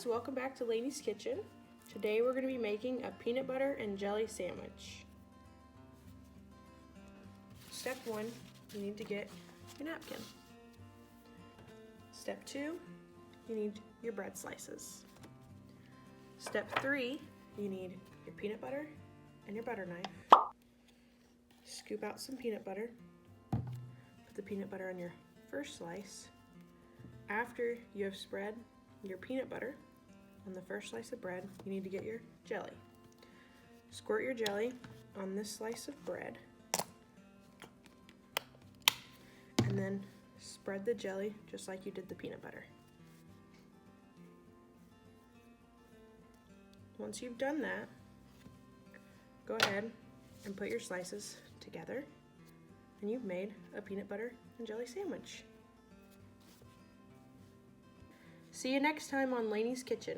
guys, welcome back to Laney's Kitchen. Today we're going to be making a peanut butter and jelly sandwich. Step 1, you need to get your napkin. Step 2, you need your bread slices. Step 3, you need your peanut butter and your butter knife. Scoop out some peanut butter. Put the peanut butter on your first slice. After you have spread your peanut butter on the first slice of bread, you need to get your jelly. Squirt your jelly on this slice of bread, and then spread the jelly just like you did the peanut butter. Once you've done that, go ahead and put your slices together, and you've made a peanut butter and jelly sandwich. See you next time on Laney's Kitchen.